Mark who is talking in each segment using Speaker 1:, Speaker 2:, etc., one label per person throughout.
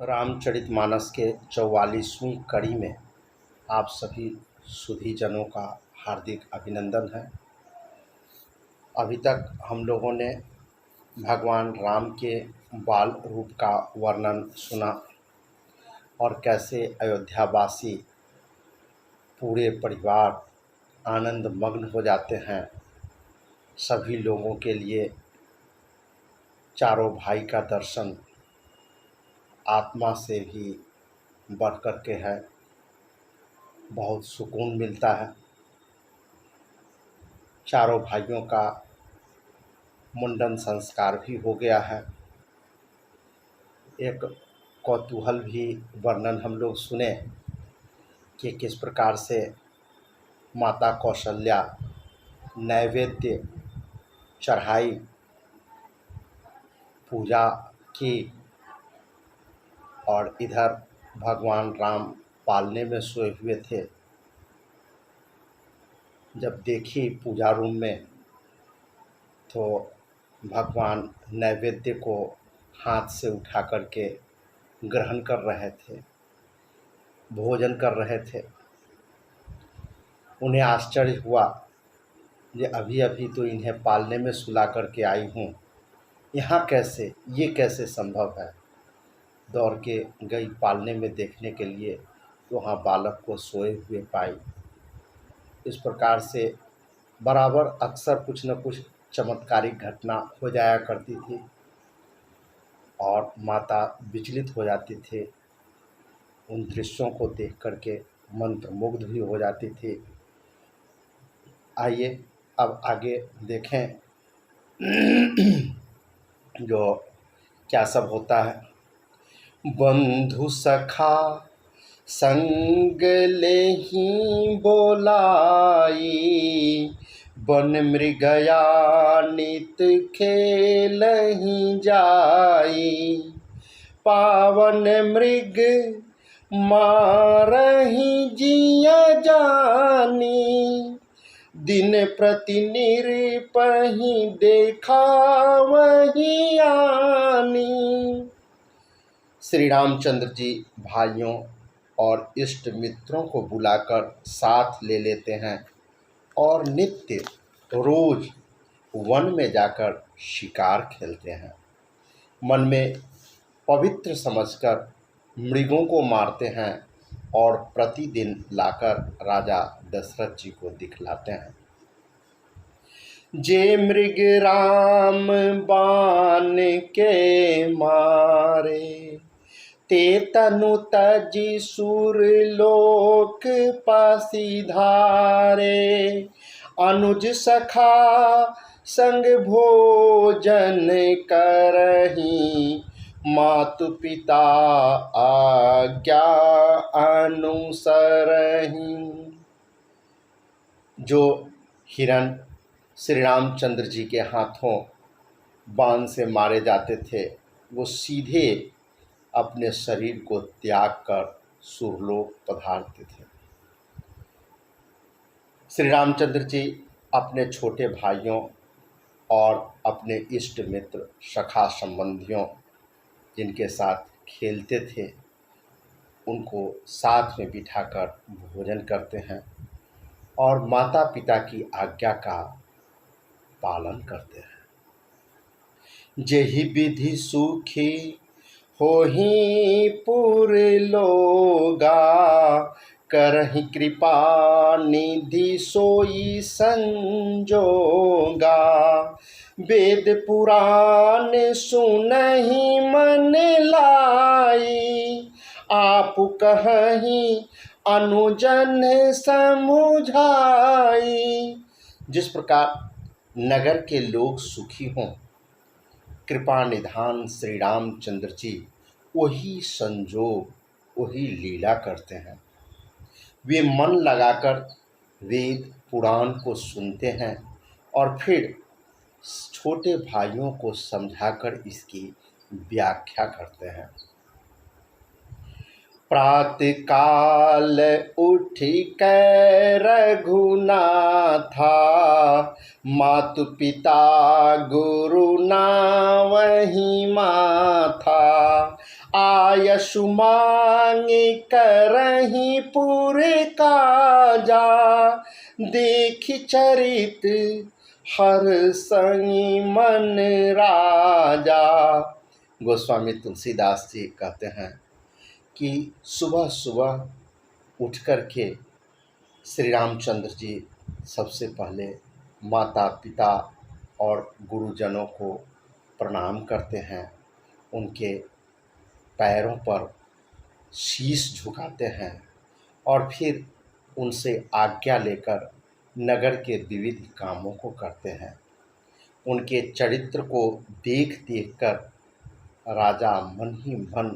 Speaker 1: रामचरितमानस के 44वीं कड़ी में आप सभी सुधीजनों का हार्दिक अभिनंदन है। अभी तक हम लोगों ने भगवान राम के बाल रूप का वर्णन सुना और कैसे अयोध्यावासी पूरे परिवार आनंद मग्न हो जाते हैं। सभी लोगों के लिए चारों भाई का दर्शन आत्मा से भी बढ़ कर के है, बहुत सुकून मिलता है। चारों भाइयों का मुंडन संस्कार भी हो गया है। एक कौतूहल भी वर्णन हम लोग सुने कि किस प्रकार से माता कौशल्या नैवेद्य चढ़ाई, पूजा की और इधर भगवान राम पालने में सोए हुए थे। जब देखी पूजा रूम में तो भगवान नैवेद्य को हाथ से उठा करके ग्रहण कर रहे थे, भोजन कर रहे थे। उन्हें आश्चर्य हुआ कि अभी अभी तो इन्हें पालने में सुला करके आई हूँ, यहाँ कैसे, ये कैसे संभव है। दौड़ के गई पालने में देखने के लिए, तो वहाँ बालक को सोए हुए पाई। इस प्रकार से बराबर अक्सर कुछ न कुछ चमत्कारिक घटना हो जाया करती थी और माता विचलित हो जाती थी। उन दृश्यों को देख करके मंत्रमुग्ध भी हो जाती थी। आइए अब आगे देखें जो क्या सब होता है। बंधु सखा संग लेहि बोलाई, वन मृगया नित खेलहि जाई। पावन मृग मारहि जिया जानी, दिन प्रति निरपहि देखावहि आनी। श्री रामचंद्र जी भाइयों और इष्ट मित्रों को बुलाकर साथ ले लेते हैं और नित्य रोज वन में जाकर शिकार खेलते हैं। मन में पवित्र समझकर मृगों को मारते हैं और प्रतिदिन लाकर राजा दशरथ जी को दिखलाते हैं। जे मृग राम बाण के मारे, ते तनु तजि सुरलोक पासीधारे। अनुज सखा संग भोजन करहि, मातु पिता आज्ञा अनुसरहि। जो हिरण श्री रामचंद्र जी के हाथों बाण से मारे जाते थे, वो सीधे अपने शरीर को त्याग कर सुरलोक पधारते थे। श्री रामचंद्र जी अपने छोटे भाइयों और अपने इष्ट मित्र सखा संबंधियों जिनके साथ खेलते थे, उनको साथ में बिठाकर भोजन करते हैं और माता पिता की आज्ञा का पालन करते हैं। जेहि विधि सुखी होहि पुर लोगा, करहि कृपा निधि सोई संजोगा। वेद पुराण सुनहि मन लाई, आप कहहि अनुजन समुझाई। जिस प्रकार नगर के लोग सुखी हों, कृपा निधान श्री रामचंद्र जी वही संजोग, वही लीला करते हैं। वे मन लगाकर वेद पुराण को सुनते हैं और फिर छोटे भाइयों को समझाकर इसकी व्याख्या करते हैं। प्रातः काल उठी कै रघुनाथा, मातु पिता गुरु नावहि माथा। आयसु मांगे करही पूरे काजा, देखि चरित हर संगी मन राजा। गोस्वामी तुलसीदास जी कहते हैं कि सुबह सुबह उठ कर के श्री रामचंद्र जी सबसे पहले माता पिता और गुरुजनों को प्रणाम करते हैं, उनके पैरों पर शीश झुकाते हैं और फिर उनसे आज्ञा लेकर नगर के विविध कामों को करते हैं। उनके चरित्र को देख देख कर राजा मन ही मन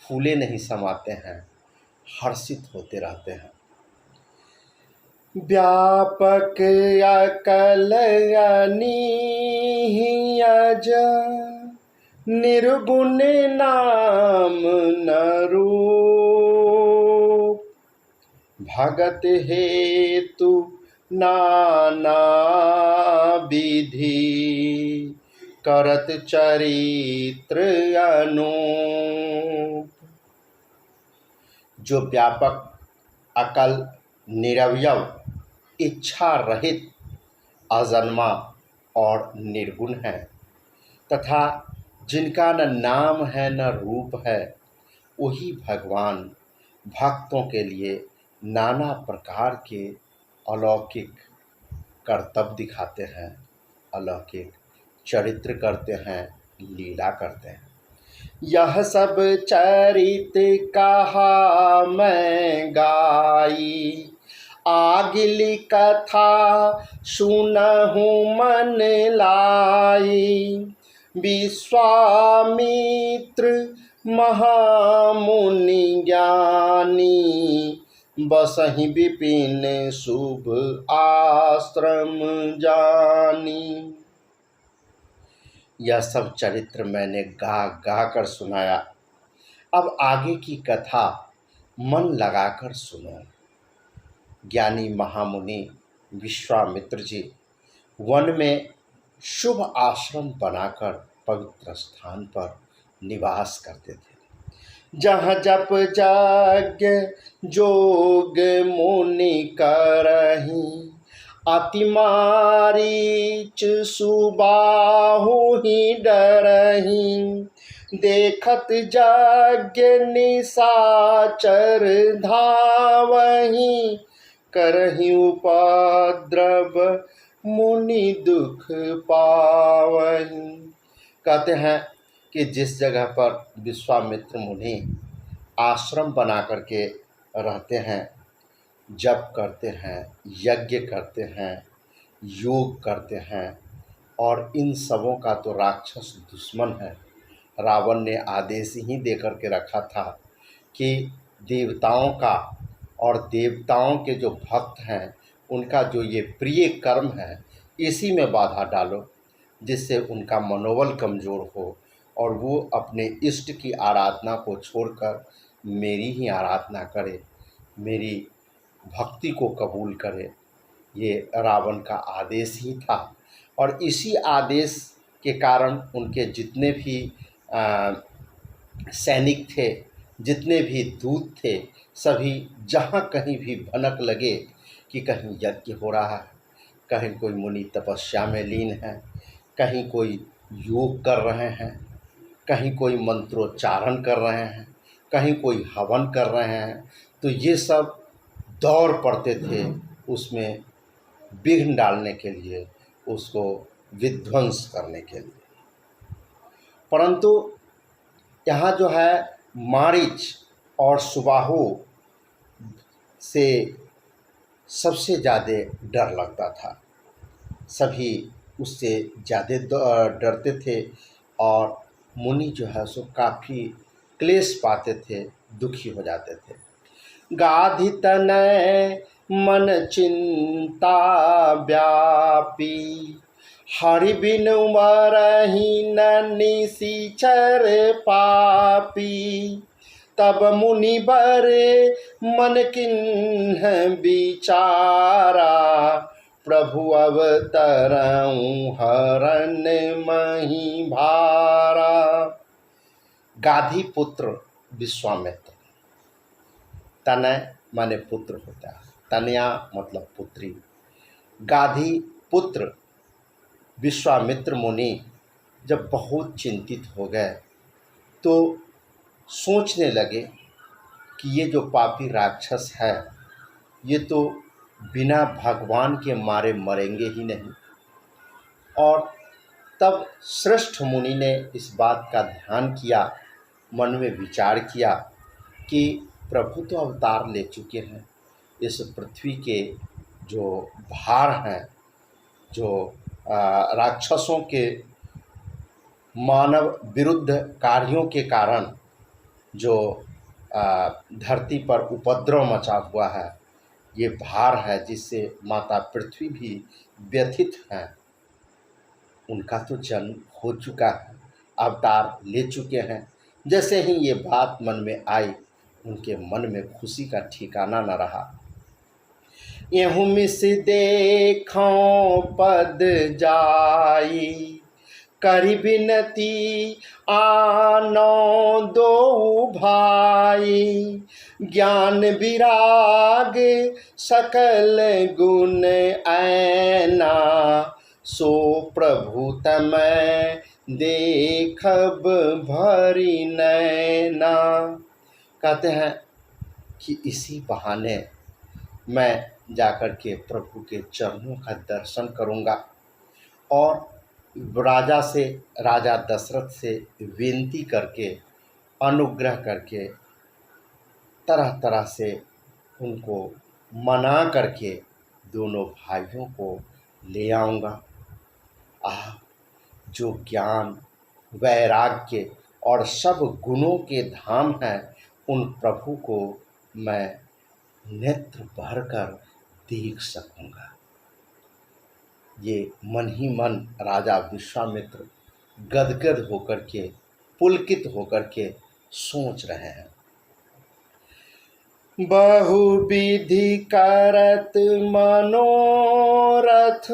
Speaker 1: फूले नहीं समाते हैं, हर्षित होते रहते हैं। व्यापक अकल अनीहज, निर्गुण नाम न रूप, भगत हेतु नाना विधि, करत चरित्र अनूप। जो व्यापक अकल, निरवयव, इच्छा रहित, अजन्मा और निर्गुण है तथा जिनका न नाम है न रूप है, वही भगवान भक्तों के लिए नाना प्रकार के अलौकिक कर्तव्य दिखाते हैं, अलौकिक चरित्र करते हैं, लीला करते हैं। यह सब चरित कहा मैं गाई, आगिली कथा सुनहु मन लाई। विश्वामित्र महामुनि ज्ञानी, बसहि विपिन शुभ आश्रम जानी। यह सब चरित्र मैंने गा गा कर सुनाया, अब आगे की कथा मन लगाकर सुनो। ज्ञानी महामुनि विश्वामित्र जी वन में शुभ आश्रम बनाकर पवित्र स्थान पर निवास करते थे, जहाँ जप यज्ञ जोग मुनि करही, अति मारीच सुबाहु ही डरही। देखत यज्ञ निशाचर धावही, करही उपद्रव मुनि दुख पावही। कहते हैं कि जिस जगह पर विश्वामित्र मुनि आश्रम बना करके रहते हैं, जप करते हैं, यज्ञ करते हैं, योग करते हैं, और इन सबों का तो राक्षस दुश्मन है। रावण ने आदेश ही दे करके रखा था कि देवताओं का और देवताओं के जो भक्त हैं उनका जो ये प्रिय कर्म है, इसी में बाधा डालो, जिससे उनका मनोबल कमज़ोर हो और वो अपने इष्ट की आराधना को छोड़कर मेरी ही आराधना करे, मेरी भक्ति को कबूल करे। ये रावण का आदेश ही था, और इसी आदेश के कारण उनके जितने भी सैनिक थे, जितने भी दूत थे, सभी जहाँ कहीं भी भनक लगे कि कहीं यज्ञ हो रहा है, कहीं कोई मुनि तपस्या में लीन है, कहीं कोई योग कर रहे हैं, कहीं कोई मंत्रोच्चारण कर रहे हैं, कहीं कोई हवन कर रहे हैं, तो ये सब दौड़ पड़ते थे उसमें विघ्न डालने के लिए, उसको विध्वंस करने के लिए। परंतु यहाँ जो है मारीच और सुबाहु से सबसे ज़्यादा डर लगता था, सभी उससे ज़्यादा डरते थे, और मुनि जो है सो काफ़ी क्लेश पाते थे, दुखी हो जाते थे। गाधि तनय मन चिंता व्यापी, हरि बिनु मरहि न निशिचर पापी। तब मुनि बरे मन किन्ह विचारा, प्रभु अवतरऊँ हरन मही भारा। गाधी पुत्र विश्वामित्र। तनय माने पुत्र होता है, तनया मतलब पुत्री। गाधी पुत्र विश्वामित्र मुनि जब बहुत चिंतित हो गए तो सोचने लगे कि ये जो पापी राक्षस है ये तो बिना भगवान के मारे मरेंगे ही नहीं। और तब श्रेष्ठ मुनि ने इस बात का ध्यान किया, मन में विचार किया कि प्रभु तो अवतार ले चुके हैं, इस पृथ्वी के जो भार हैं, जो राक्षसों के मानव विरुद्ध कार्यों के कारण जो धरती पर उपद्रव मचा हुआ है, ये भार है जिससे माता पृथ्वी भी व्यथित हैं। उनका तो जन्म हो चुका है, अवतार ले चुके हैं। जैसे ही ये बात मन में आई, उनके मन में खुशी का ठिकाना न रहा। यहूँ मिस देखों पद जाई, करी बिनती आनो दो भाई, ज्ञान विराग सकल गुण ऐना, सो प्रभु तमै देखब भरी नैना। कहते हैं कि इसी बहाने मैं जाकर के प्रभु के चरणों का दर्शन करूँगा और राजा दशरथ से विनती करके, अनुग्रह करके, तरह तरह से उनको मना करके दोनों भाइयों को ले आऊँगा। जो ज्ञान, वैराग्य और सब गुणों के धाम हैं, उन प्रभु को मैं नेत्र भरकर देख सकूँगा। ये मन ही मन राजा विश्वामित्र गदगद होकर के, पुलकित होकर के सोच रहे हैं। बहुविधि करत मनोरथ,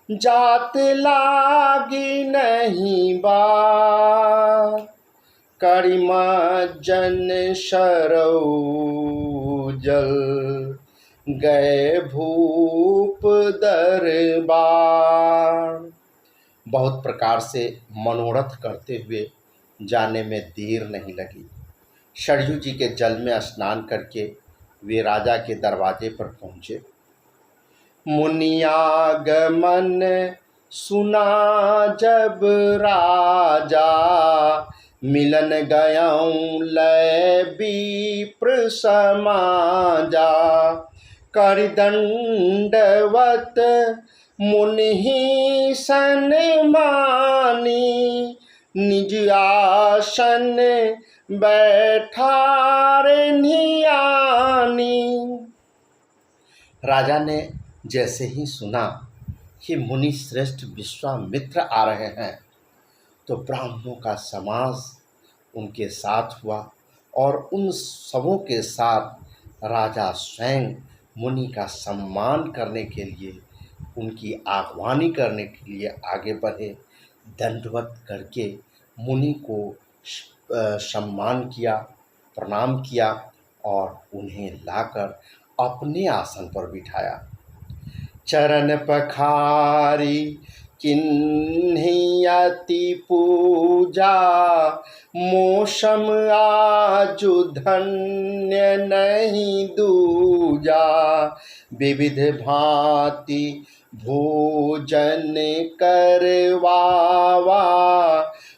Speaker 1: जात लागी नहीं बार, करिमा जन शरौ जल, गए भूप दरबार। बहुत प्रकार से मनोरथ करते हुए जाने में देर नहीं लगी। सरयू जी के जल में स्नान करके वे राजा के दरवाजे पर पहुँचे। मुनियागमन सुना जब राजा, मिलन गयऊँ लय विप्र समाजा, कर दंडवत मुनि सन मानी, निज आसन बैठारे नियानी। राजा ने जैसे ही सुना कि मुनि श्रेष्ठ विश्वामित्र आ रहे हैं तो ब्राह्मणों का समाज उनके साथ हुआ और उन सबों के साथ राजा स्वयं मुनि का सम्मान करने के लिए, उनकी आह्वानी करने के लिए आगे बढ़े। दंडवत करके मुनि को सम्मान किया, प्रणाम किया और उन्हें लाकर अपने आसन पर बिठाया। चरण पखारी किन्हीं अति पूजा, मौसम आजु धन्य नहीं दूजा, विविध भांति भोजन करवावा,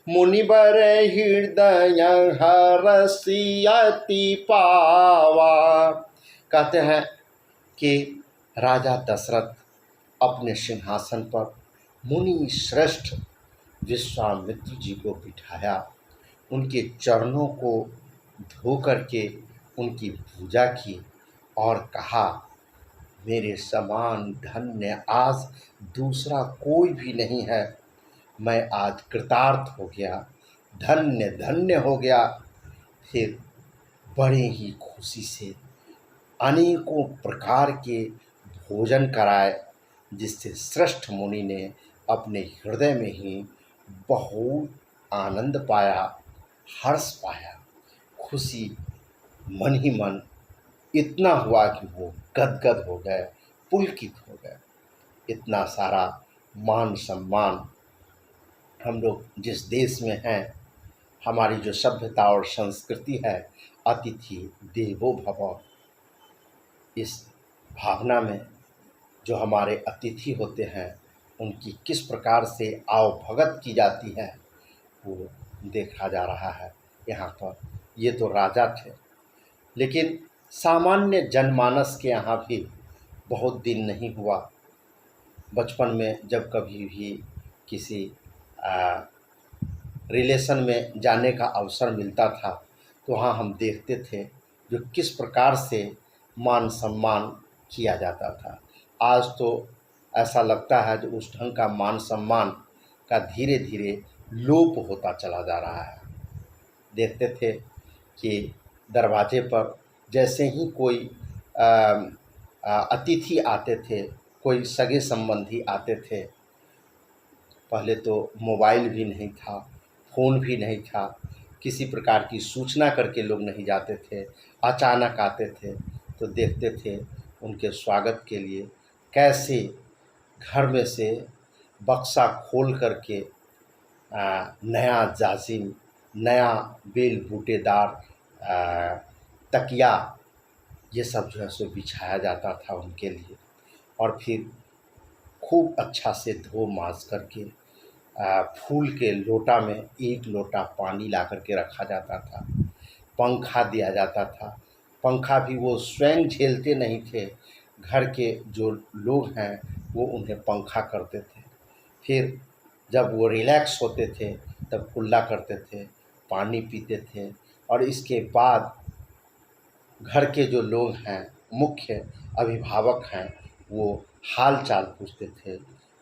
Speaker 1: मुनिवर हृदय हरसि अति पावा। कहते हैं कि राजा दशरथ अपने सिंहासन पर मुनि श्रेष्ठ विश्वामित्र जी को बिठाया, उनके चरणों को धो करके उनकी पूजा की और कहा, मेरे समान धन्य आज दूसरा कोई भी नहीं है। मैं आज कृतार्थ हो गया, धन्य धन्य हो गया। फिर बड़े ही खुशी से अनेकों प्रकार के भोजन कराए, जिससे श्रेष्ठ मुनि ने अपने हृदय में ही बहुत आनंद पाया हर्ष पाया, खुशी मन ही मन इतना हुआ कि वो गदगद हो गए, पुलकित हो गए। इतना सारा मान सम्मान हम लोग जिस देश में हैं, हमारी जो सभ्यता और संस्कृति है, अतिथि देवो भव, इस भावना में जो हमारे अतिथि होते हैं उनकी किस प्रकार से आवभगत की जाती है वो देखा जा रहा है यहाँ पर। ये तो राजा थे, लेकिन सामान्य जनमानस के यहाँ भी बहुत दिन नहीं हुआ। बचपन में जब कभी भी किसी रिलेशन में जाने का अवसर मिलता था तो वहाँ हम देखते थे जो किस प्रकार से मान सम्मान किया जाता था। आज तो ऐसा लगता है जो उस ढंग का मान सम्मान का धीरे धीरे लोप होता चला जा रहा है। देखते थे कि दरवाजे पर जैसे ही कोई अतिथि आते थे, कोई सगे संबंधी आते थे, पहले तो मोबाइल भी नहीं था, फ़ोन भी नहीं था, किसी प्रकार की सूचना करके लोग नहीं जाते थे, अचानक आते थे तो देखते थे उनके स्वागत के लिए कैसे घर में से बक्सा खोल करके नया जाजिम, नया बेल बूटेदार तकिया, ये सब जो है सो बिछाया जाता था उनके लिए, और फिर खूब अच्छा से धो माँज करके फूल के लोटा में एक लोटा पानी ला कर के रखा जाता था। पंखा दिया जाता था। पंखा भी वो स्वयं झेलते नहीं थे, घर के जो लोग हैं वो उन्हें पंखा करते थे। फिर जब वो रिलैक्स होते थे तब कुल्ला करते थे, पानी पीते थे, और इसके बाद घर के जो लोग हैं, मुख्य अभिभावक हैं, वो हाल चाल पूछते थे,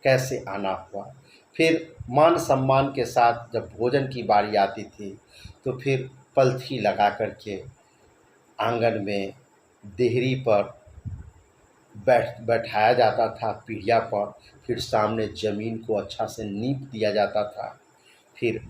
Speaker 1: कैसे आना हुआ। फिर मान सम्मान के साथ जब भोजन की बारी आती थी तो फिर पलथी लगा कर के आंगन में देहरी पर बैठाया जाता था, पीढ़िया पर। फिर सामने ज़मीन को अच्छा से नीप दिया जाता था। फिर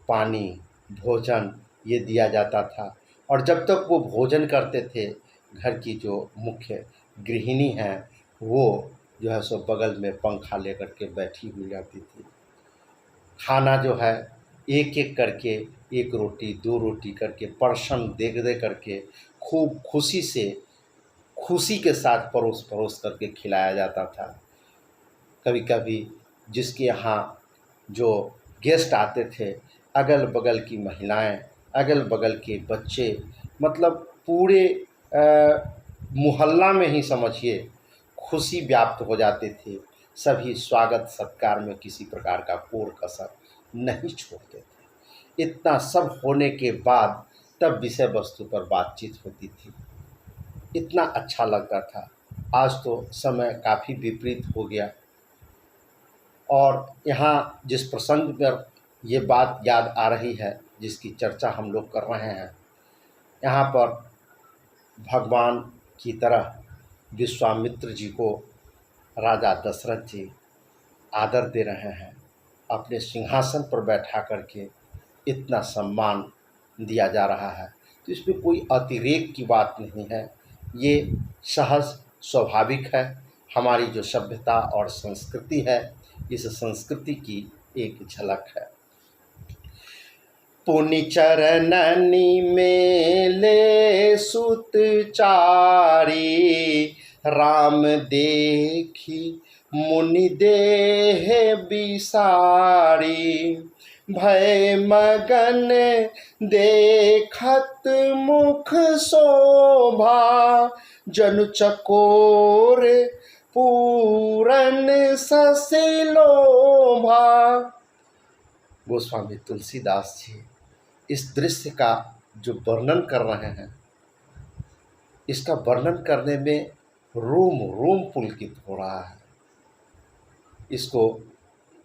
Speaker 1: पानी, भोजन ये दिया जाता था, और जब तक वो भोजन करते थे घर की जो मुख्य गृहिणी हैं वो जो है सो बगल में पंखा लेकर के बैठी हुई रहती थी। खाना जो है एक एक करके, एक रोटी दो रोटी करके पर्शन दे दे करके खूब खुशी के साथ परोस परोस करके खिलाया जाता था। कभी कभी जिसके यहाँ जो गेस्ट आते थे, अगल बगल की महिलाएं, अगल बगल के बच्चे, मतलब पूरे मोहल्ला में ही समझिए खुशी व्याप्त हो जाती थी। सभी स्वागत सत्कार में किसी प्रकार का कोर कसर नहीं छोड़ते थे। इतना सब होने के बाद तब विषय वस्तु पर बातचीत होती थी, इतना अच्छा लगता था। आज तो समय काफ़ी विपरीत हो गया, और यहाँ जिस प्रसंग पर ये बात याद आ रही है, जिसकी चर्चा हम लोग कर रहे हैं, यहाँ पर भगवान की तरह विश्वामित्र जी को राजा दशरथ जी आदर दे रहे हैं, अपने सिंहासन पर बैठा करके इतना सम्मान दिया जा रहा है। तो इसमें कोई अतिरेक की बात नहीं है, ये सहज स्वाभाविक है। हमारी जो सभ्यता और संस्कृति है, इस संस्कृति की एक झलक है। पुनि चरणनि मेले सुत चारी, राम देखी मुनि देह बिसारी, भय मगन देखत मुख शोभा, जनु चकोर पूरन ससि लोभा। गोस्वामी तुलसीदास जी इस दृश्य का जो वर्णन कर रहे हैं, इसका वर्णन करने में रोम रोम पुलकित हो रहा है। इसको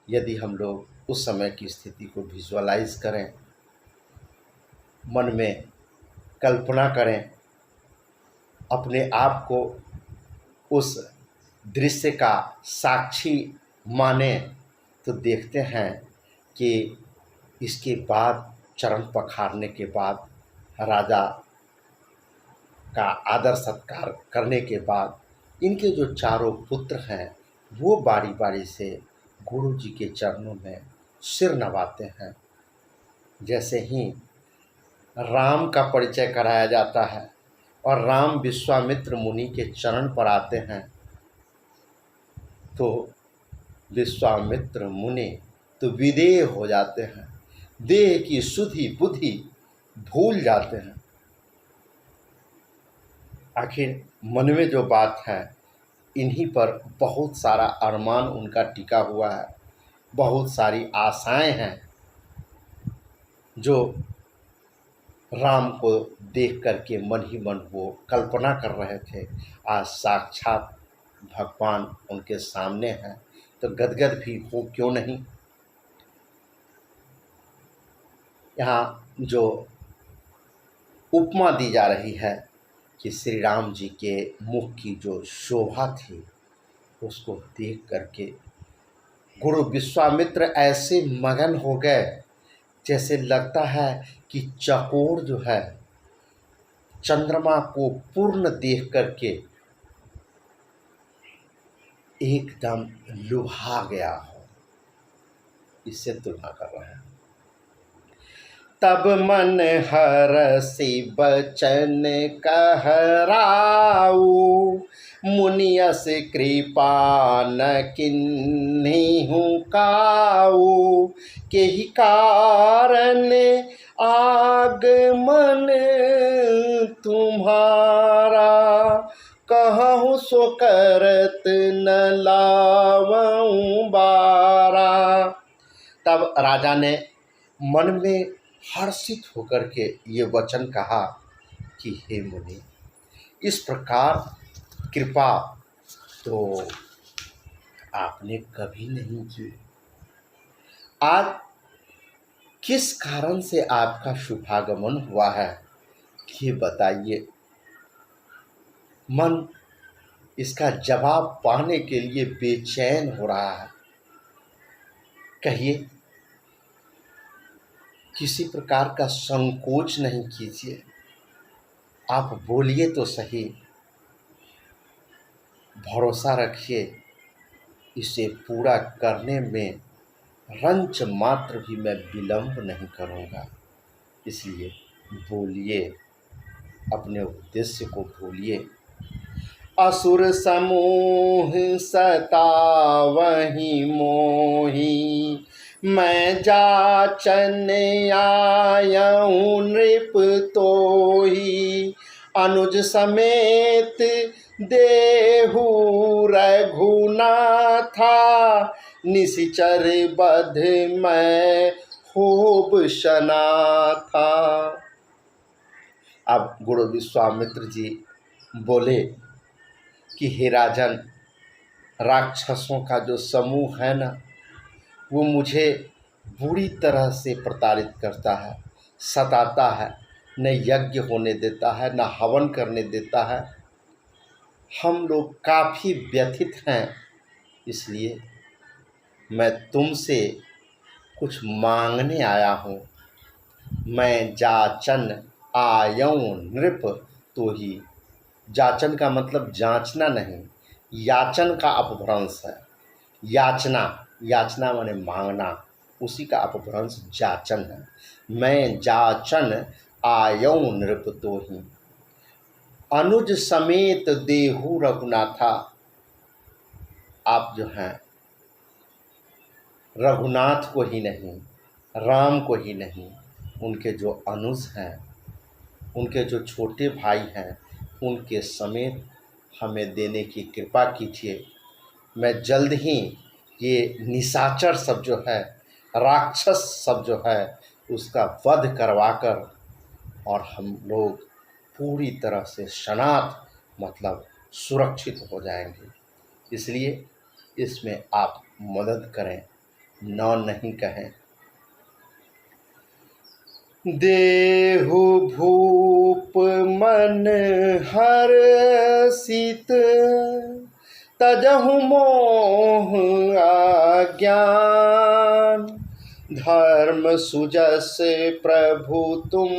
Speaker 1: यदि हम लोग उस समय की स्थिति को विजुअलाइज करें, मन में कल्पना करें, अपने आप को उस दृश्य का साक्षी माने, तो देखते हैं कि इसके बाद चरण पखारने के बाद, राजा का आदर सत्कार करने के बाद इनके जो चारों पुत्र हैं वो बारी बारी से गुरु जी के चरणों में सिर नवाते हैं। जैसे ही राम का परिचय कराया जाता है और राम विश्वामित्र मुनि के चरण पर आते हैं तो विश्वामित्र मुनि तो विदेह हो जाते हैं, देह की सुधि बुद्धि भूल जाते हैं। आखिर मन में जो बात है, इन्हीं पर बहुत सारा अरमान उनका टिका हुआ है, बहुत सारी आशाएं हैं जो राम को देख करके मन ही मन वो कल्पना कर रहे थे। आज साक्षात भगवान उनके सामने हैं तो गदगद भी हो क्यों नहीं। यहाँ जो उपमा दी जा रही है कि श्री राम जी के मुख की जो शोभा थी उसको देख करके गुरु विश्वामित्र ऐसे मगन हो गए जैसे लगता है कि चकोर जो है चंद्रमा को पूर्ण देख करके एकदम लुभा गया हो, इससे तुलना कर रहे हैं। तब मन हरषि बचन कहराऊ, मुनियस कृपा न किन्हीं काऊ, केहि कारण आगमन तुम्हारा, कहूँ सो करत न लावऊं बारा। तब राजा ने मन में हर्षित होकर के ये वचन कहा कि हे मुनि, इस प्रकार कृपा तो आपने कभी नहीं की। आज किस कारण से आपका शुभागमन हुआ है ये बताइए। मन इसका जवाब पाने के लिए बेचैन हो रहा है। कहिए, किसी प्रकार का संकोच नहीं कीजिए, आप बोलिए तो सही, भरोसा रखिए, इसे पूरा करने में रंच मात्र भी मैं विलंब नहीं करूँगा। इसलिए बोलिए, अपने उद्देश्य को भूलिए। असुर समूह सतावहि मोहि, मैं जाचन आयऊँ नृप तोहि, अनुज समेत देहु रघुनाथा, निशिचर बध मैं खूब शना था। अब गुरु विश्वामित्र जी बोले कि हे राजन, राक्षसों का जो समूह है ना वो मुझे बुरी तरह से प्रताड़ित करता है, सताता है, न यज्ञ होने देता है, न हवन करने देता है। हम लोग काफ़ी व्यथित हैं, इसलिए मैं तुमसे कुछ मांगने आया हूँ। मैं जाचन आयऊँ नृप तोहि, जाचन का मतलब जांचना नहीं, याचन का अपभ्रंश है। याचना, याचना माने मांगना, उसी का अपभ्रंश जाचन है। मैं जाचन आयऊँ नृप तोहि, अनुज समेत देहु रघुनाथा। आप जो हैं रघुनाथ को ही नहीं, राम को ही नहीं, उनके जो अनुज हैं, उनके जो छोटे भाई हैं, उनके समेत हमें देने की कृपा कीजिए। मैं जल्द ही ये निशाचर सब जो है, राक्षस सब जो है, उसका वध करवाकर और हम लोग पूरी तरह से शनात मतलब सुरक्षित हो जाएंगे। इसलिए इसमें आप मदद करें, न नहीं कहें। देहु भूप मन हर्षित, तजहु मोह अज्ञान, धर्म सुजस प्रभु तुम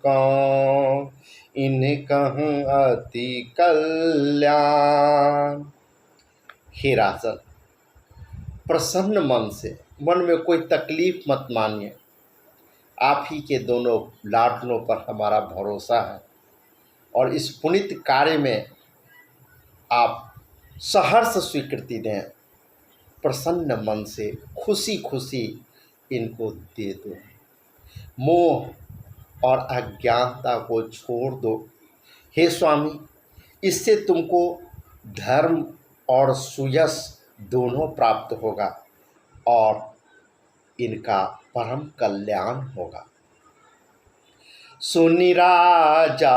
Speaker 1: कौन, इन कहूँ अति कल्याण। हे राजन, प्रसन्न मन से, मन में कोई तकलीफ मत मानिए। आप ही के दोनों लाडलों पर हमारा भरोसा है और इस पुनित कार्य में आप सहर्ष स्वीकृति दें। प्रसन्न मन से खुशी खुशी इनको दे दो। मोह और अज्ञानता को छोड़ दो। हे स्वामी, इससे तुमको धर्म और सुयश दोनों प्राप्त होगा और इनका परम कल्याण होगा। सुनि राजा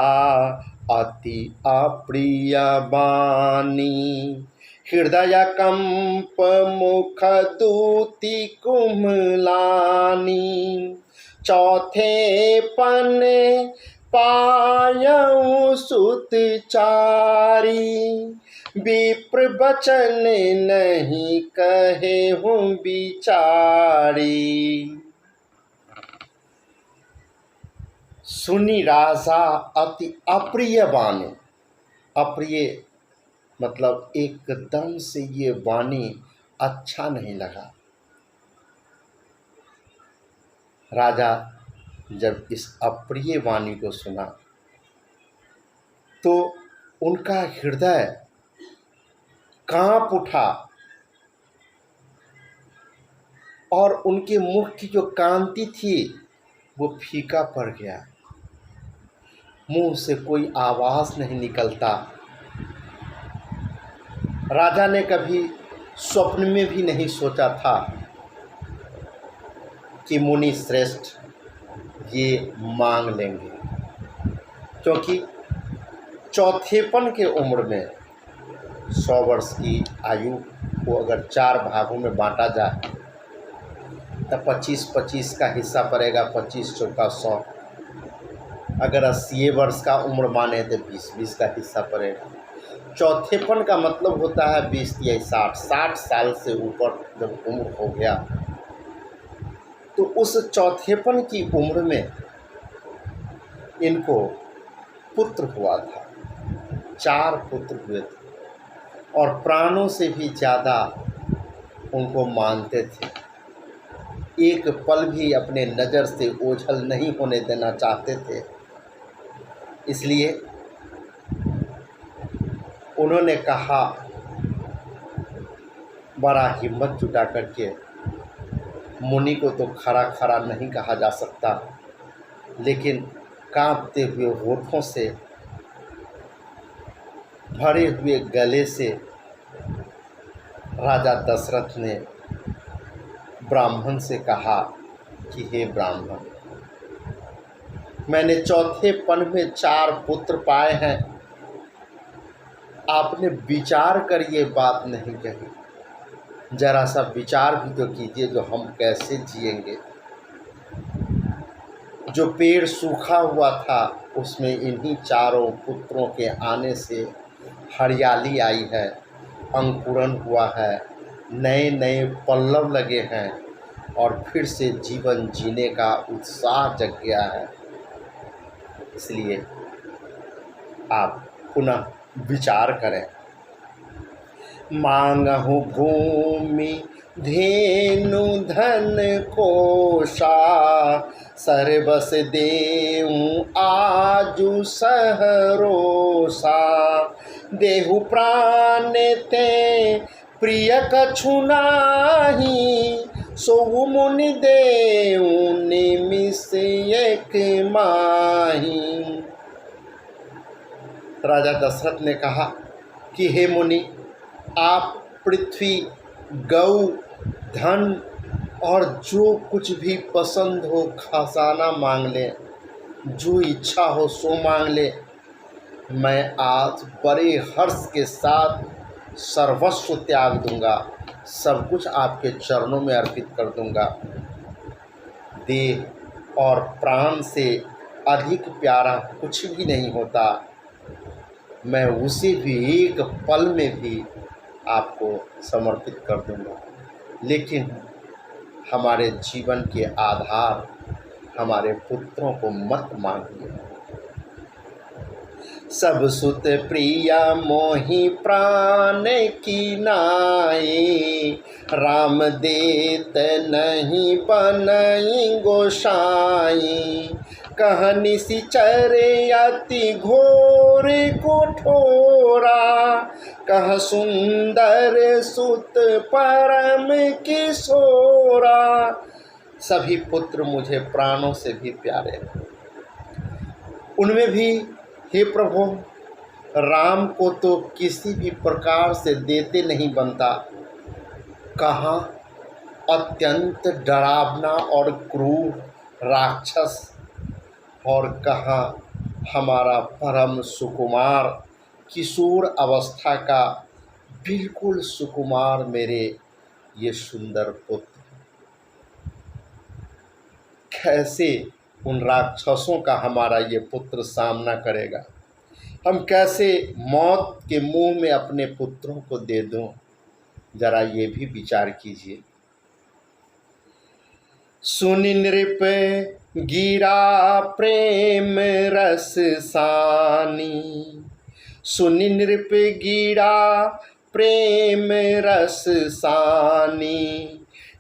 Speaker 1: अति अप्रिय वाणी, हृदय कंप मुख दूती कुमलानी। चौथे पन पायऊ सुत चारी, विप्र बचन नहीं कहे हूँ बिचारी। सुनी राजा अति अप्रिय वाणी। अप्रिय मतलब एकदम से ये वाणी अच्छा नहीं लगा। राजा जब इस अप्रिय वाणी को सुना तो उनका हृदय कांप उठा और उनके मुख की जो कांति थी वो फीका पड़ गया। मुंह से कोई आवाज़ नहीं निकलता। राजा ने कभी स्वप्न में भी नहीं सोचा था कि मुनि श्रेष्ठ ये मांग लेंगे, क्योंकि चौथेपन के उम्र में 100 वर्ष की आयु को अगर 4 भागों में बांटा जाए तो 25-25 का हिस्सा पड़ेगा। 25 चौका 100। अगर 80 वर्ष का उम्र माने तो 20-20 का हिस्सा पड़ेगा। चौथेपन का मतलब होता है 20 या 60 साल से ऊपर जब उम्र हो गया तो उस चौथेपन की उम्र में इनको पुत्र हुआ था। 4 पुत्र हुए थे और प्राणों से भी ज़्यादा उनको मानते थे। एक पल भी अपने नज़र से ओझल नहीं होने देना चाहते थे। इसलिए उन्होंने कहा, बड़ा हिम्मत जुटा करके, मुनि को तो खरा खरा नहीं कहा जा सकता, लेकिन कांपते हुए होठों से, भरे हुए गले से राजा दशरथ ने ब्राह्मण से कहा कि हे ब्राह्मण, मैंने चौथेपन में 4 पुत्र पाए हैं। आपने विचार कर ये बात नहीं कही। जरा सा विचार भी तो कीजिए, जो हम कैसे जिएंगे। जो पेड़ सूखा हुआ था उसमें इन्हीं 4 पुत्रों के आने से हरियाली आई है, अंकुरन हुआ है, नए नए पल्लव लगे हैं और फिर से जीवन जीने का उत्साह जग गया है। इसलिए आप पुनः विचार करें। मांगहु भूमि धेनु धन कोशा, सर्वस देऊं आजु सहरोसा। देहु प्राण ते प्रिय कछु नाही, सो मुनि देऊं निमिष एक माही। राजा दशरथ ने कहा कि हे मुनि, आप पृथ्वी, गौ, धन और जो कुछ भी पसंद हो खजाना मांग लें, जो इच्छा हो सो मांग ले। मैं आज बड़े हर्ष के साथ सर्वस्व त्याग दूंगा, सब कुछ आपके चरणों में अर्पित कर दूंगा। देह और प्राण से अधिक प्यारा कुछ भी नहीं होता। मैं उसे भी एक पल में भी आपको समर्पित कर दूंगा। लेकिन हमारे जीवन के आधार हमारे पुत्रों को मत मांगिए। सब सुत प्रिया मोहि प्राण की नाई, राम देत नहीं बनई गोसाई। कह निशिचर अति घोर कठोरा, कह सुंदर सुत परम किशोरा। सभी पुत्र मुझे प्राणों से भी प्यारे हैं, उनमें भी हे प्रभु राम को तो किसी भी प्रकार से देते नहीं बनता। कहाँ अत्यंत डरावना और क्रूर राक्षस, और कहाँ हमारा परम सुकुमार किशोर अवस्था का बिल्कुल सुकुमार मेरे ये सुंदर पुत्र। कैसे उन राक्षसों का हमारा ये पुत्र सामना करेगा? हम कैसे मौत के मुंह में अपने पुत्रों को दे दूं? जरा ये भी विचार कीजिए। सुनि नृप गिरा प्रेम रस सानी, सुनि नृप गिरा प्रेम रस सानी।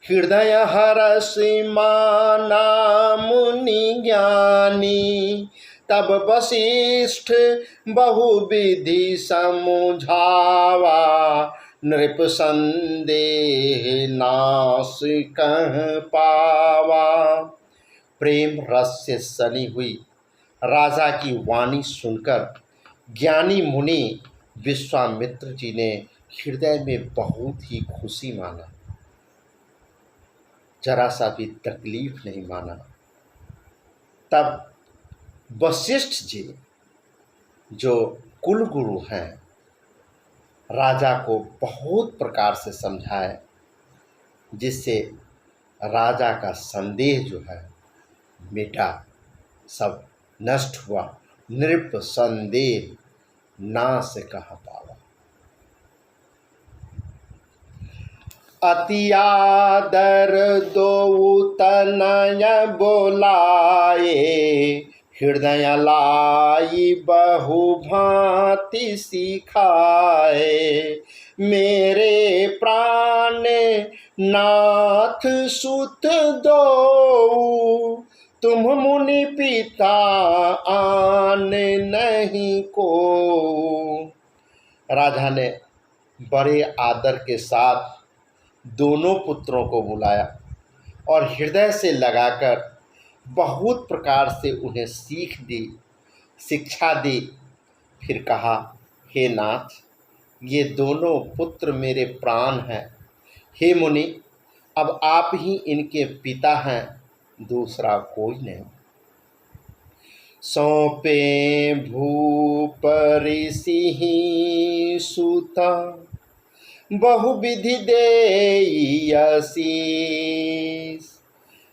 Speaker 1: हृदय हरस माना मुनि ज्ञानी, तब वशिष्ठ बहुविधि समझावा। नृप संदेह नाश कह पावा। प्रेम रस से सनी हुई राजा की वाणी सुनकर ज्ञानी मुनि विश्वामित्र जी ने हृदय में बहुत ही खुशी माना, जरा सा भी तकलीफ नहीं माना। तब वशिष्ठ जी जो कुलगुरु हैं राजा को बहुत प्रकार से समझाए, जिससे राजा का संदेह जो है मिटा, सब नष्ट हुआ। नृप संदेह नाश कह पावा। अति आदर दो तनय बोलाए, हृदय लाई बहु भांति सिखाए। मेरे प्राण नाथ सुत दो, तुम मुनि पिता आन नहीं को। राजा ने बड़े आदर के साथ दोनों पुत्रों को बुलाया और हृदय से लगाकर बहुत प्रकार से उन्हें सीख दी, शिक्षा दी। फिर कहा, हे नाथ, ये दोनों पुत्र मेरे प्राण हैं। हे मुनि, अब आप ही इनके पिता हैं, दूसरा कोई नहीं। सौंपे भूप ऋषि सुता, बहुविधि देई आशीष।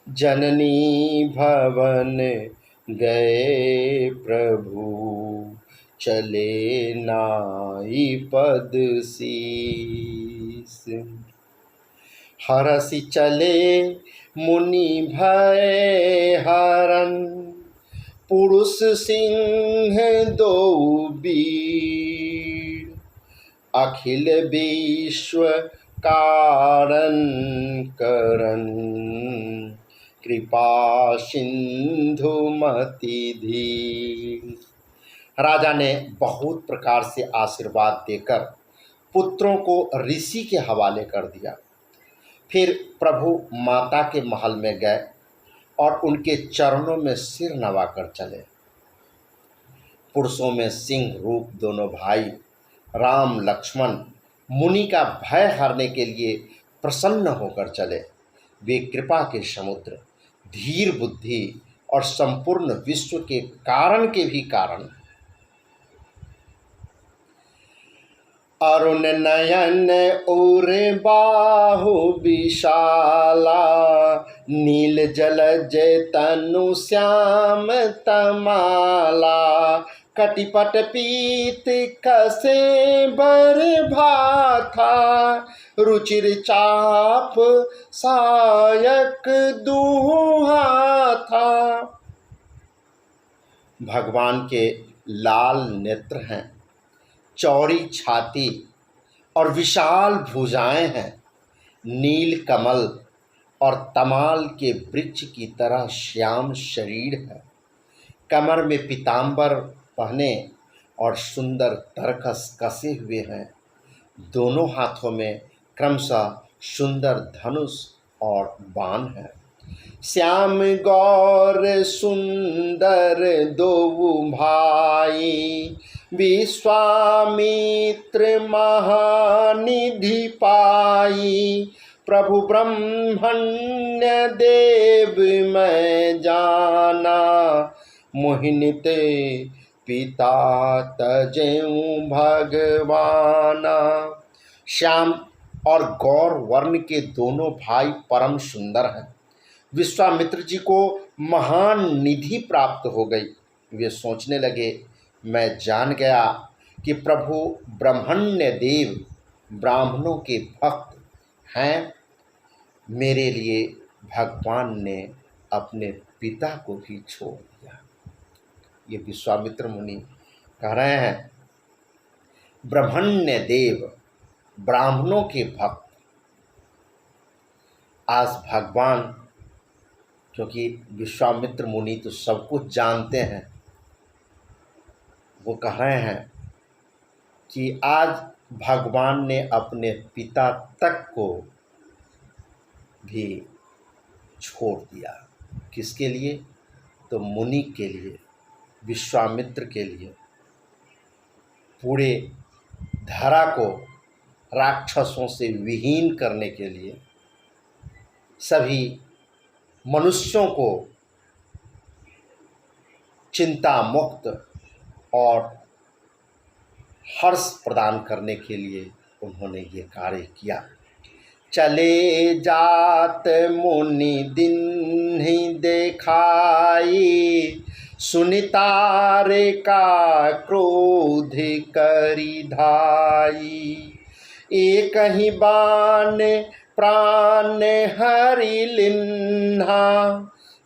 Speaker 1: जननी भवन गए प्रभु, चले नाई पद शीस। हरसि चले मुनि भय हरन, पुरुष सिंह दो वीर। अखिल विश्व कारण करन, कृपा सिंधु मति धीर। राजा ने बहुत प्रकार से आशीर्वाद देकर पुत्रों को ऋषि के हवाले कर दिया। फिर प्रभु माता के महल में गए और उनके चरणों में सिर नवाकर चले। पुरुषों में सिंह रूप दोनों भाई राम लक्ष्मण मुनि का भय हारने के लिए प्रसन्न होकर चले। वे कृपा के समुद्र, धीर बुद्धि और संपूर्ण विश्व के कारण के भी कारण। अरुण नयन और बाहु विशाला, नील जलज तनु श्याम तमाला। कटिपट पीत कसे बर भाथा, रुचिर चाप सायक दुहा था। भगवान के लाल नेत्र हैं, चौड़ी छाती और विशाल भुजाएं हैं, नील कमल और तमाल के वृक्ष की तरह श्याम शरीर है। कमर में पीतांबर पहने और सुंदर तरकस कसे हुए हैं। दोनों हाथों में क्रमशः सुंदर धनुष और बाण है। श्याम गौर सुंदर दो भाई, विश्वामित्र महानिधि पाई। प्रभु ब्रह्मण्य देव मैं जाना, मोहिनित पिता तजेऊ भगवाना। श्याम और गौर वर्ण के दोनों भाई परम सुंदर हैं। विश्वामित्र जी को महान निधि प्राप्त हो गई। वे सोचने लगे, मैं जान गया कि प्रभु ब्रह्मण्य देव ब्राह्मणों के भक्त हैं। मेरे लिए भगवान ने अपने पिता को भी छोड़ दिया। ये विश्वामित्र मुनि कह रहे हैं, ब्रह्मण्य देव ब्राह्मणों के भक्त। आज भगवान, क्योंकि विश्वामित्र मुनि तो सब कुछ जानते हैं, वो कह रहे हैं कि आज भगवान ने अपने पिता तक को भी छोड़ दिया। किसके लिए? तो मुनि के लिए, विश्वामित्र के लिए। पूरे धरा को राक्षसों से विहीन करने के लिए, सभी मनुष्यों को चिंता मुक्त और हर्ष प्रदान करने के लिए उन्होंने ये कार्य किया। चले जात मुनि दिन ही देखाई, सुनितारे का क्रोध करी धाई। एक ही बाण प्राण हरि लिन्हा,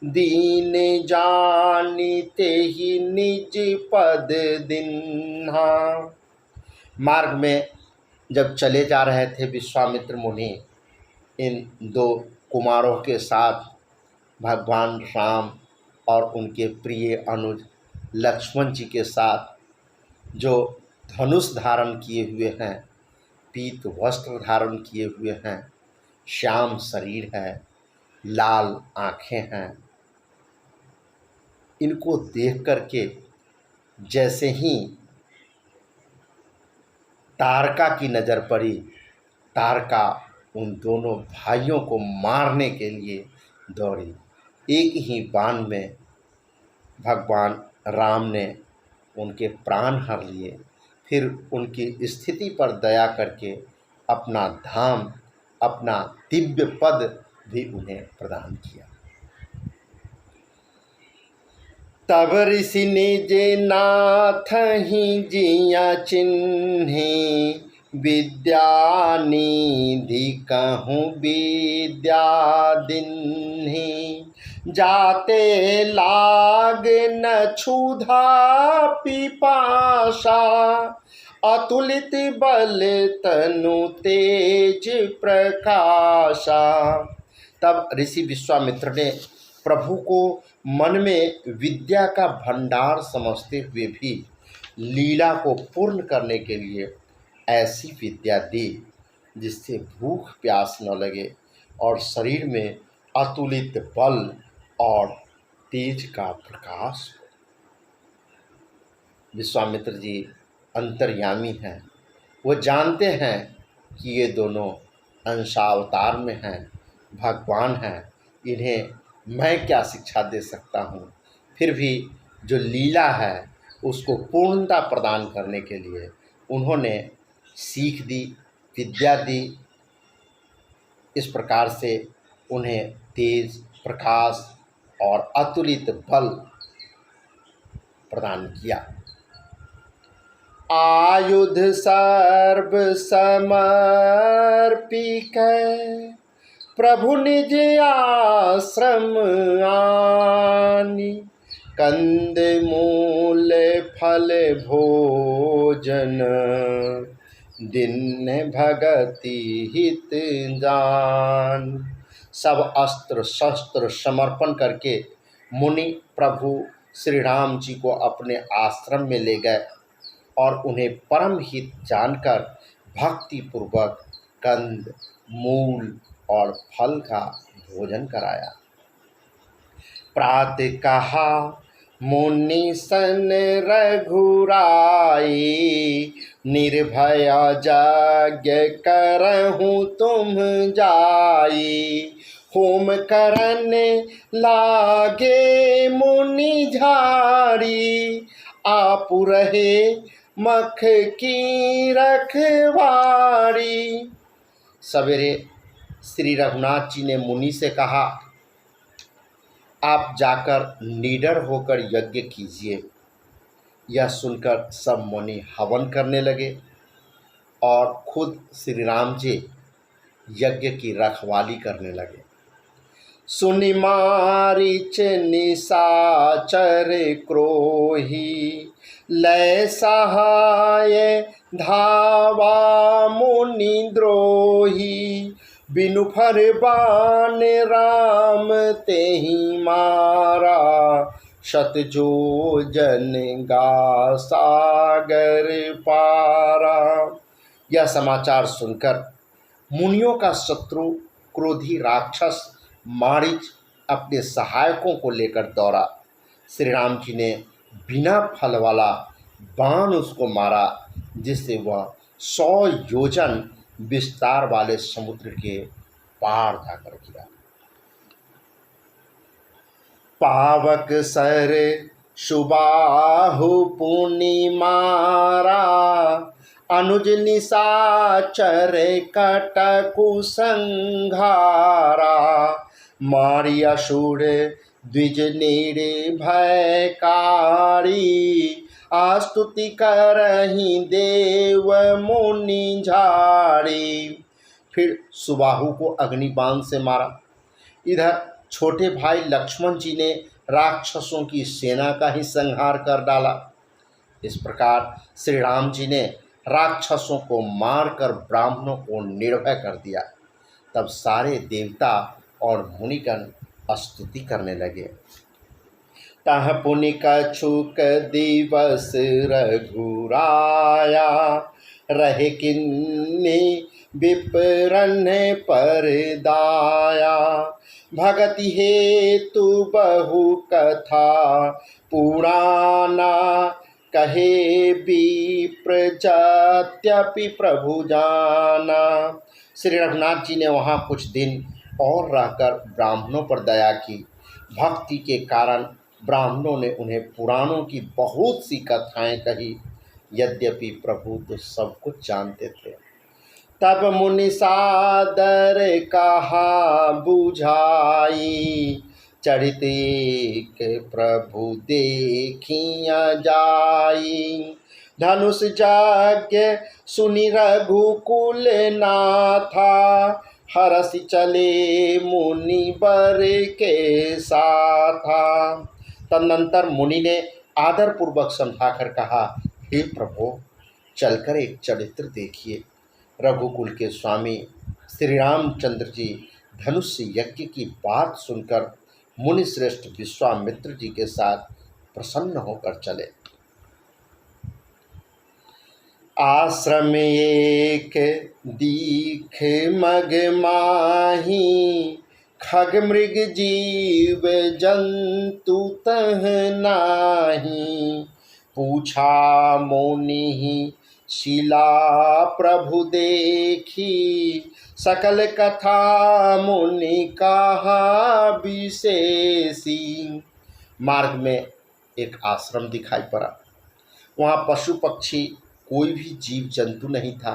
Speaker 1: दीन जानिते ही निज पद दिन्हा। मार्ग में जब चले जा रहे थे विश्वामित्र मुनि इन दो कुमारों के साथ, भगवान राम और उनके प्रिय अनुज लक्ष्मण जी के साथ, जो धनुष धारण किए हुए हैं, पीत वस्त्र धारण किए हुए हैं, श्याम शरीर है, लाल आँखें हैं, इनको देख करके जैसे ही तारका की नज़र पड़ी, तारका उन दोनों भाइयों को मारने के लिए दौड़ी। एक ही बाण में भगवान राम ने उनके प्राण हर लिए। फिर उनकी स्थिति पर दया करके अपना धाम, अपना दिव्य पद भी उन्हें प्रदान किया। तब ऋषि निज नाथ ही जिया चिन्हि, विद्या निधि कहूँ विद्या दिन्हि। जाते लाग न क्षुधा पिपासा, अतुलित बल तनु तेज प्रकाशा। तब ऋषि विश्वामित्र ने प्रभु को मन में विद्या का भंडार समझते हुए भी लीला को पूर्ण करने के लिए ऐसी विद्या दी जिससे भूख प्यास न लगे और शरीर में अतुलित बल और तेज का प्रकाश हो। विश्वामित्र जी अंतर्यामी हैं, वो जानते हैं कि ये दोनों अंशावतार में हैं, भगवान हैं, इन्हें मैं क्या शिक्षा दे सकता हूँ। फिर भी जो लीला है उसको पूर्णता प्रदान करने के लिए उन्होंने सीख दी, विद्या दी। इस प्रकार से उन्हें तेज, प्रकाश और अतुलित बल प्रदान किया। आयुध सर्व समर्पिक प्रभु निज आश्रम आनी, कंद मूल फल भोजन दिन भगति हित जान। सब अस्त्र शस्त्र समर्पण करके मुनि प्रभु श्री राम जी को अपने आश्रम में ले गए और उन्हें परम हित जानकर भक्ति पूर्वक कंद मूल और फल का भोजन कराया। प्रातः कहा मुनि सन रघुराई, निर्भय यज्ञ करहूँ तुम जाई। होम करन लागे मुनि झाड़ी, आप रहे मख की रखवारी। सवेरे श्री रघुनाथ जी ने मुनि से कहा, आप जाकर निडर होकर यज्ञ कीजिए। यह सुनकर सब मुनि हवन करने लगे और खुद श्री राम जी यज्ञ की रखवाली करने लगे। सुनि मारीच निशाचर क्रोही, लय सहाय धावा मुनि द्रोही। बिनु फर बाण राम तेहि मारा, शत जोजन गा सागर पारा। यह समाचार सुनकर मुनियों का शत्रु क्रोधी राक्षस मारीच अपने सहायकों को लेकर दौड़ा। श्री राम जी ने बिना फल वाला बाण उसको मारा, जिससे वह 100 योजन विस्तार वाले समुद्र के पार जाकर गिरा। पावक सर सुबाहु पुनि मारा, अनुज निशाचर कटकु संघारा। मारी असुर द्विज निर्भयकारी, आस्तुति करहि देव मुनि झाड़ी। फिर सुबाहु को अग्निबाण से मारा। इधर छोटे भाई लक्ष्मण जी ने राक्षसों की सेना का ही संहार कर डाला। इस प्रकार श्री राम जी ने राक्षसों को मारकर ब्राह्मणों को निर्भय कर दिया। तब सारे देवता और मुनिगण स्तुति करने लगे। तह पुनि कछुक दिवस रघुराया, रहे किन्नी विप्रन पर दाया। भगति हेतु बहु कथा पुराना, कहे विप्र जत्यपि प्रभु जाना। श्री रघुनाथ जी ने वहाँ कुछ दिन और रहकर ब्राह्मणों पर दया की। भक्ति के कारण ब्राह्मणों ने उन्हें पुराणों की बहुत सी कथाएं कही। यद्यपि प्रभु तो सब कुछ जानते थे। तब मुनि सादर कहा बुझाई, चरित एक प्रभु देखिया जाई। धनुष यज्ञ सुनि रघुकुल नाथा, हरसि चले मुनि बर के साथा। तदनंतर मुनि ने आदर पूर्वक समझाकर कहा, हे प्रभु, चलकर एक चरित्र देखिए। रघुकुल के स्वामी श्री रामचंद्र जी धनुष यज्ञ की बात सुनकर मुनि श्रेष्ठ विश्वामित्र जी के साथ प्रसन्न होकर चले। आश्रम एक दीख मग माही, खग मृग जीव जंतु तह नाही। पूछा मुनि शिला प्रभु देखी, सकल कथा मुनि कहा विशेषी। मार्ग में एक आश्रम दिखाई पड़ा। वहाँ पशु पक्षी कोई भी जीव जंतु नहीं था।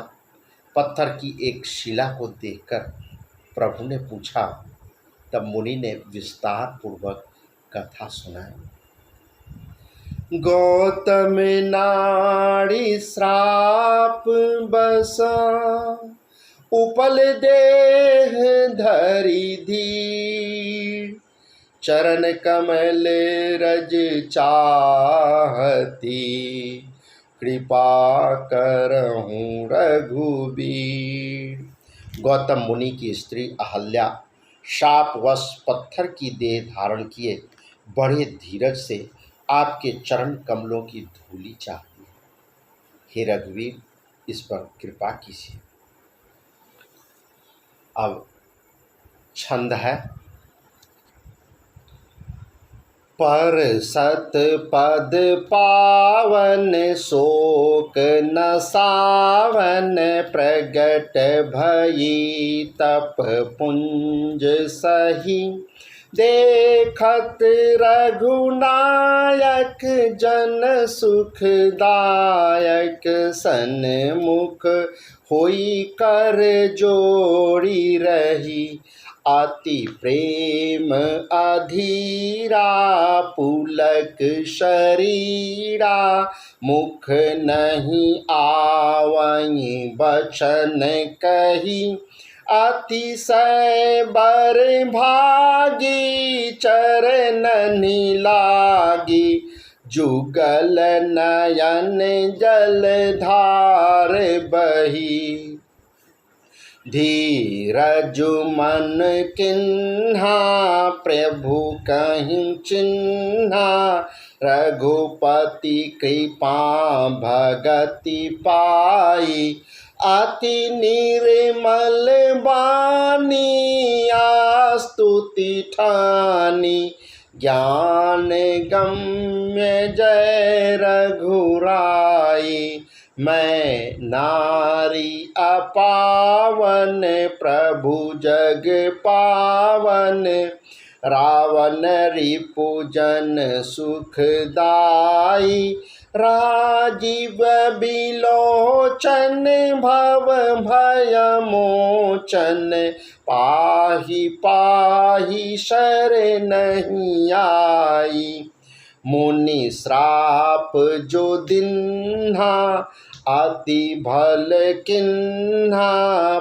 Speaker 1: पत्थर की एक शिला को देखकर प्रभु ने पूछा। तब मुनि ने विस्तार पूर्वक कथा सुनाई। गौतम नाड़ी श्राप बसा, उपल देह धरि धीर। चरण कमल रज चाहती, कृपा करहूँ रघुबीर। गौतम मुनि की स्त्री अहल्या शापवश पत्थर की देह धारण किए बड़े धीरज से आपके चरण कमलों की धूलि चाहती है। हे रघुवीर, इस पर कृपा कीजिए। अब छंद है। पर सत पद पावन शोक न सावन, प्रगट भई तप पुंज सही। देखत रघुनायक जन सुखदायक, सन्मुख होई कर जोड़ी रही। अति प्रेम अधीरा, पुलक शरीरा। मुख नहीं आवई बचन कही, अतिशय बर भागी। चरणनि लागी, जुगल नयन जलधार बही। धीरज मन किन्हा, प्रभु कहीं चिन्हा। रघुपति कृपा भगति पाई, अति निर्मल बानी। स्तुति ठानी, ज्ञान गम्य जय रघुराई। मैं नारी अपावन, प्रभु जग पावन। रावण रिपुजन सुखदाई, राजीव बिलोचन भव भय मोचन। पाहि पाहि शरणहि आई, मुनि श्राप जो दिन्हा। अति भल किन्हा,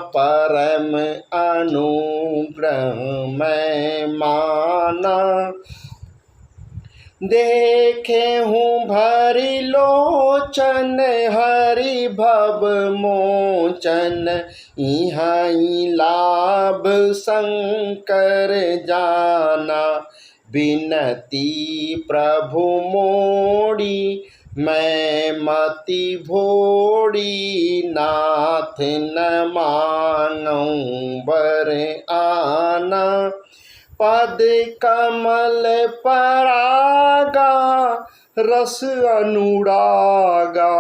Speaker 1: परम अनुग्रह मैं माना। देखे हूँ भरी लोचन, हरि भव मोचन। यहाँ लाभ शंकर जाना, बिनती प्रभु मोड़ी। मैं मति भोड़ी, नाथ न मांगूं बर आना। पद कमल परागा, रस अनुरागा।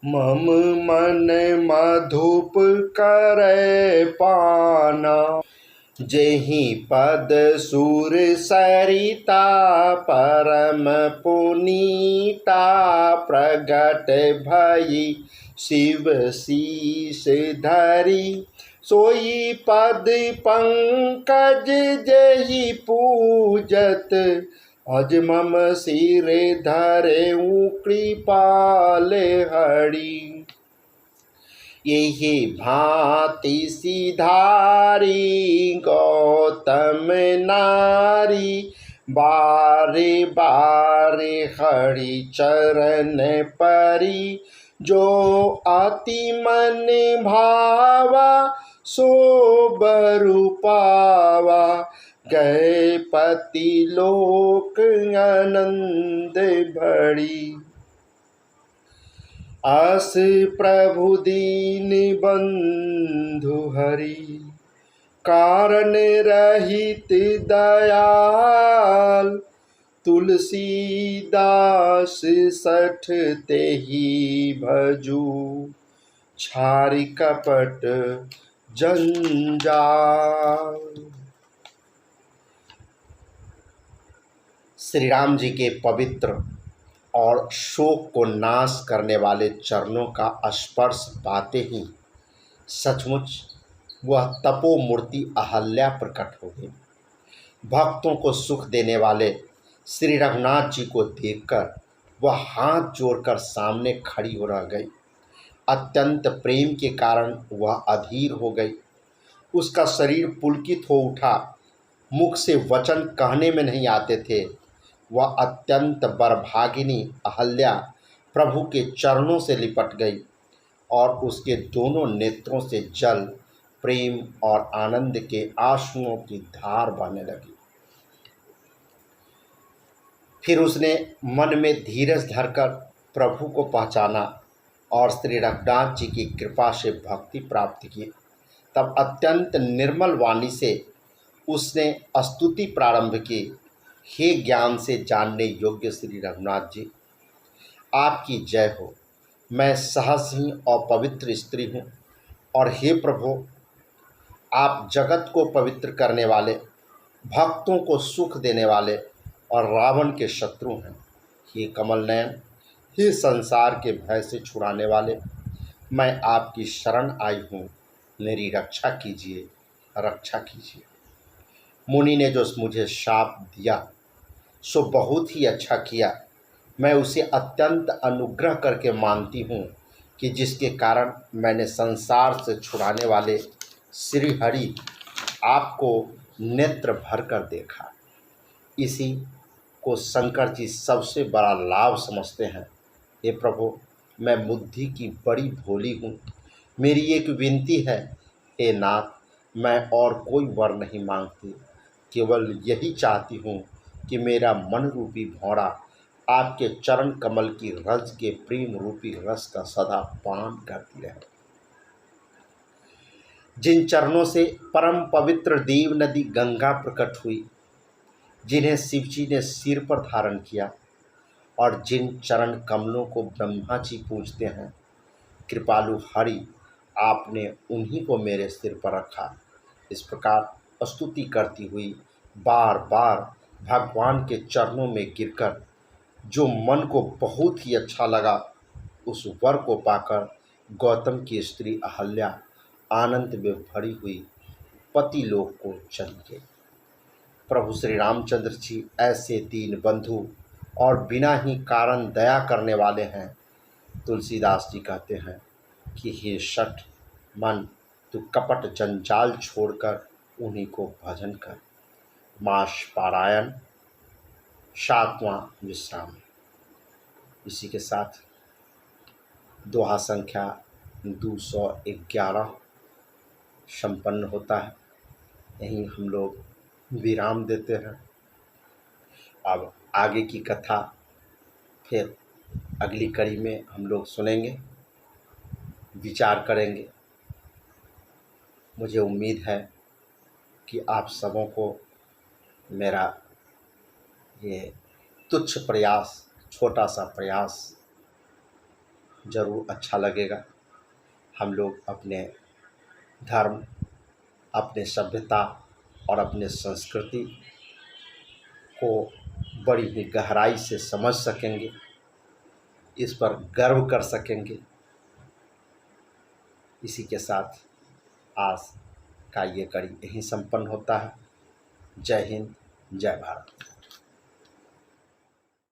Speaker 1: मम मन मधुप करे पाना। जेहि पद सूर सरिता, परम पुनीता। प्रगट भई शिव शीस धरी, सोई पद पंकज जेहि पूजत। अज मम सिर धरेऊ कृपाल हरि। यही भांति सिधारी, गौतम नारी। बारे बारे हरि चरण परी, जो अति मन भावा सो बरु पावा। गए पति लोक आनंद भरी। आस प्रभु दीन बंधु हरि, कारण रहित दयाल। तुलसीदास सठ तेहि भजू, छारि कपट जंजाल। श्री राम जी के पवित्र और शोक को नाश करने वाले चरणों का स्पर्श पाते ही सचमुच वह तपोमूर्ति अहल्या प्रकट हो गई। भक्तों को सुख देने वाले श्री रघुनाथ जी को देखकर वह हाथ जोड़कर सामने खड़ी हो रह गई। अत्यंत प्रेम के कारण वह अधीर हो गई। उसका शरीर पुलकित हो उठा। मुख से वचन कहने में नहीं आते थे। वह अत्यंत बरभागिनी अहल्या प्रभु के चरणों से लिपट गई और उसके दोनों नेत्रों से जल, प्रेम और आनंद के आंसुओं की धार बहने लगी। फिर उसने मन में धीरज धरकर प्रभु को पहचाना और श्री रघुनाथ जी की कृपा से भक्ति प्राप्त की। तब अत्यंत निर्मल वाणी से उसने स्तुति प्रारंभ की। हे ज्ञान से जानने योग्य श्री रघुनाथ जी, आपकी जय हो। मैं सहज ही और पवित्र स्त्री हूँ, और हे प्रभु, आप जगत को पवित्र करने वाले, भक्तों को सुख देने वाले और रावण के शत्रु हैं। हे कमल नयन, हे संसार के भय से छुड़ाने वाले, मैं आपकी शरण आई हूँ। मेरी रक्षा कीजिए, रक्षा कीजिए। मुनि ने जो मुझे शाप दिया सो बहुत ही अच्छा किया। मैं उसे अत्यंत अनुग्रह करके मानती हूँ कि जिसके कारण मैंने संसार से छुड़ाने वाले श्री हरि आपको नेत्र भर कर देखा। इसी को शंकर जी सबसे बड़ा लाभ समझते हैं। हे प्रभु, मैं बुद्धि की बड़ी भोली हूँ। मेरी एक विनती है, हे नाथ, मैं और कोई वर नहीं मांगती, केवल यही चाहती हूँ कि मेरा मन रूपी भौरा आपके चरण कमल की रज के प्रेम रूपी रस का सदा पान करती रहे। जिन चरणों से परम पवित्र देव नदी गंगा प्रकट हुई, जिन्हें शिवजी ने सिर पर धारण किया और जिन चरण कमलों को ब्रह्मा जी पूजते हैं, कृपालु हरि आपने उन्हीं को मेरे सिर पर रखा। इस प्रकार स्तुति करती हुई बार बार भगवान के चरणों में गिरकर जो मन को बहुत ही अच्छा लगा, उस वर को पाकर गौतम की स्त्री अहल्या आनंद में भरी हुई पति लोक को चली गई। प्रभु श्री रामचंद्र जी ऐसे दीन बंधु और बिना ही कारण दया करने वाले हैं। तुलसीदास जी कहते हैं कि हे शठ मन, तू कपट जंजाल छोड़कर उन्हीं को भजन कर। मास पारायण, 7वां विश्राम। इसी के साथ दोहा संख्या 211 संपन्न होता है। यहीं हम लोग विराम देते हैं। अब आगे की कथा फिर अगली कड़ी में हम लोग सुनेंगे, विचार करेंगे। मुझे उम्मीद है कि आप सबों को मेरा ये तुच्छ प्रयास, छोटा सा प्रयास ज़रूर अच्छा लगेगा। हम लोग अपने धर्म, अपने सभ्यता और अपने संस्कृति को बड़ी ही गहराई से समझ सकेंगे, इस पर गर्व कर सकेंगे। इसी के साथ आज का ये कड़ी यहीं संपन्न होता है। जय हिंद, जय भारत।